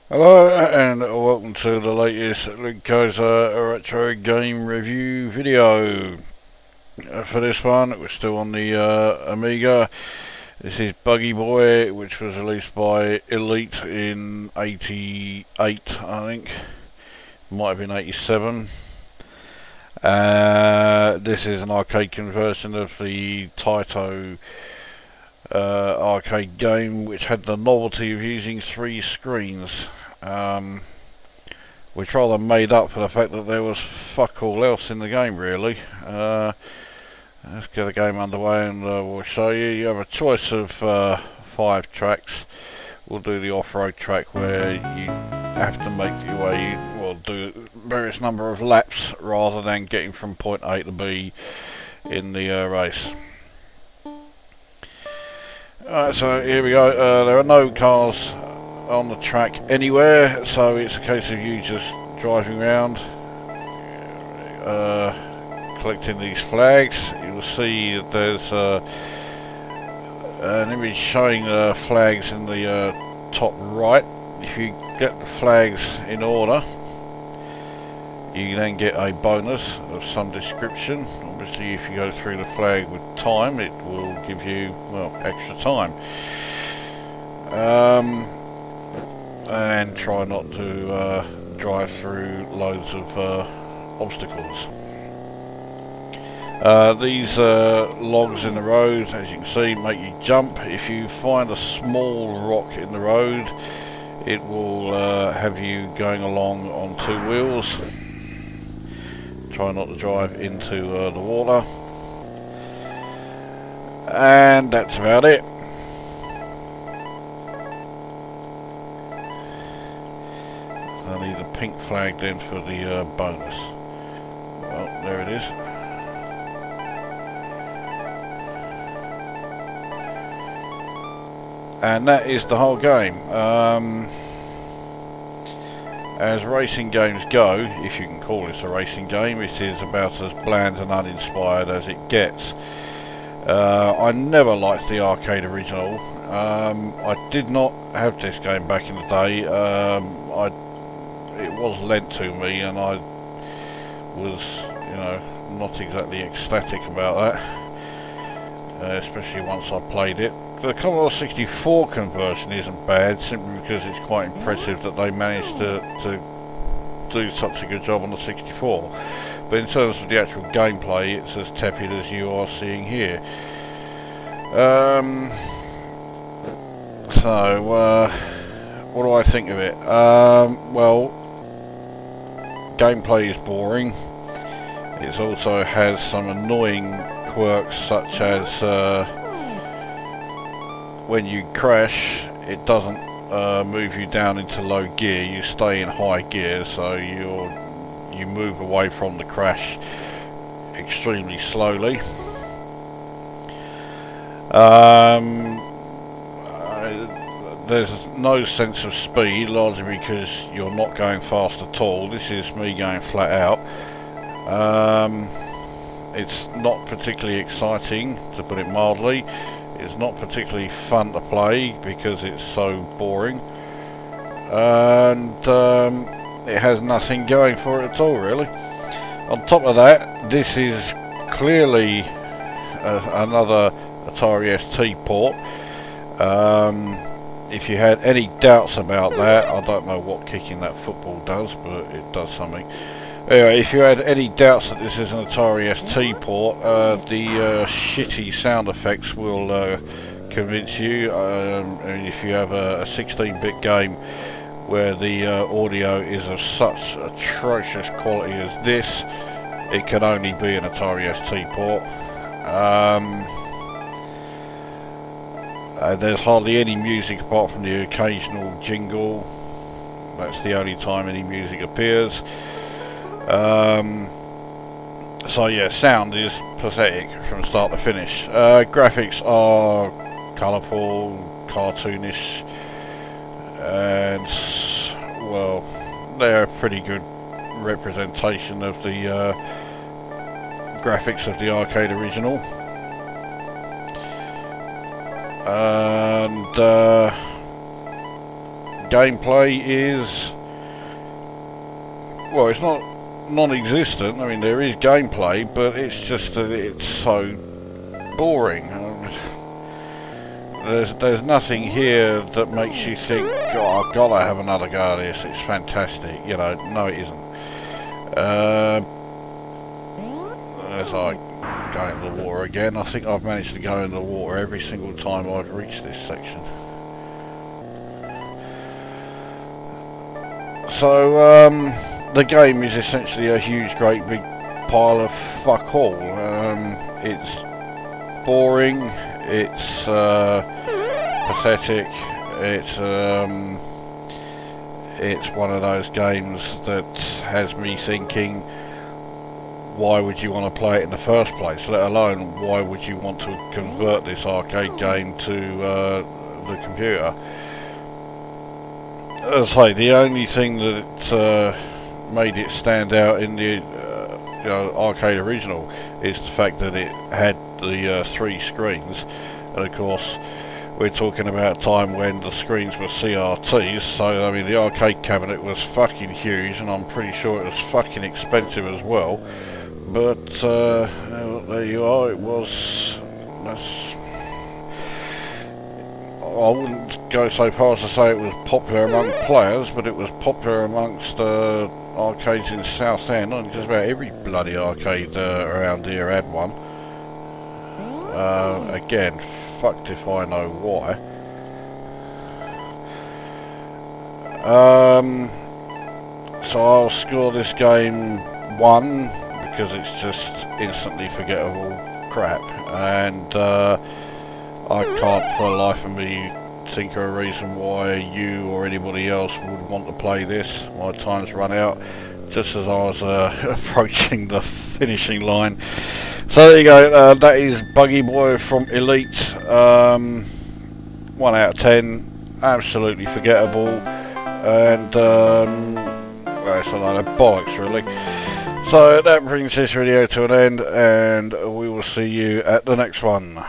Hello and welcome to the latest Lukozer retro game review video. For this one, we're still on the Amiga. This is Buggy Boy, which was released by Elite in '88, I think. Might have been '87. This is an arcade conversion of the Taito arcade game, which had the novelty of using 3 screens, which rather made up for the fact that there was fuck all else in the game, really. Let's get the game underway and we'll show you. You have a choice of 5 tracks. We'll do the off-road track where you have to make your way, well, do various number of laps rather than getting from point A to B in the race. Alright, so here we go. There are no cars on the track anywhere, so it's a case of you just driving around, collecting these flags. You'll see that there's an image showing flags in the top right. If you get the flags in order, you then get a bonus of some description. Obviously, if you go through the flag with time, it will give you, well, extra time. And try not to drive through loads of obstacles. These logs in the road, as you can see, make you jump. If you find a small rock in the road, it will have you going along on 2 wheels. Try not to drive into the water, and that's about it. I need the pink flag then for the bonus. Well, there it is. And that is the whole game. As racing games go, if you can call this a racing game, it is about as bland and uninspired as it gets. I never liked the arcade original. I did not have this game back in the day. It was lent to me and I was, you know, not exactly ecstatic about that, especially once I played it. The Commodore 64 conversion isn't bad, simply because it's quite impressive that they managed to do such a good job on the 64. But in terms of the actual gameplay, it's as tepid as you are seeing here. What do I think of it? Well, gameplay is boring. It also has some annoying quirks, such as when you crash, it doesn't move you down into low gear. You stay in high gear, so you move away from the crash extremely slowly. There's no sense of speed, largely because you're not going fast at all. This is me going flat out. It's not particularly exciting, to put it mildly. It's not particularly fun to play because it's so boring, and it has nothing going for it at all, really. On top of that, this is clearly another Atari ST port. If you had any doubts about that, I don't know what kicking that football does, but it does something. Anyway, if you had any doubts that this is an Atari ST port, the shitty sound effects will convince you. And if you have a 16-bit game where the audio is of such atrocious quality as this, it can only be an Atari ST port. There's hardly any music apart from the occasional jingle. That's the only time any music appears. So yeah, sound is pathetic from start to finish. Graphics are colourful, cartoonish, and, well, they're a pretty good representation of the graphics of the arcade original. And gameplay is, well, it's not non-existent. I mean, there is gameplay, but it's just that it's so boring. There's nothing here that makes you think, God, I've got to have another go at this. It's fantastic, you know. No, it isn't. As I go into the water again, I think I've managed to go in the water every single time I've reached this section. So the game is essentially a huge, great big pile of fuck all. It's boring. It's pathetic. It's one of those games that has me thinking, why would you want to play it in the first place? Let alone, why would you want to convert this arcade game to the computer? As I say, the only thing that made it stand out in the arcade original is the fact that it had the 3 screens, and of course we're talking about a time when the screens were CRTs, so I mean the arcade cabinet was fucking huge, and I'm pretty sure it was fucking expensive as well. But there you are. It was. I wouldn't go so far as to say it was popular among players, but it was popular amongst arcades in Southend. I think just about every bloody arcade around here had one. Again, fucked if I know why. So I'll score this game 1 because it's just instantly forgettable crap, and I can't for the life of me think of a reason why you or anybody else would want to play this. My time's run out just as I was approaching the finishing line. So there you go, that is Buggy Boy from Elite. 1 out of 10, absolutely forgettable, and well, it's a lot of bollocks really. So that brings this video to an end, and we will see you at the next one.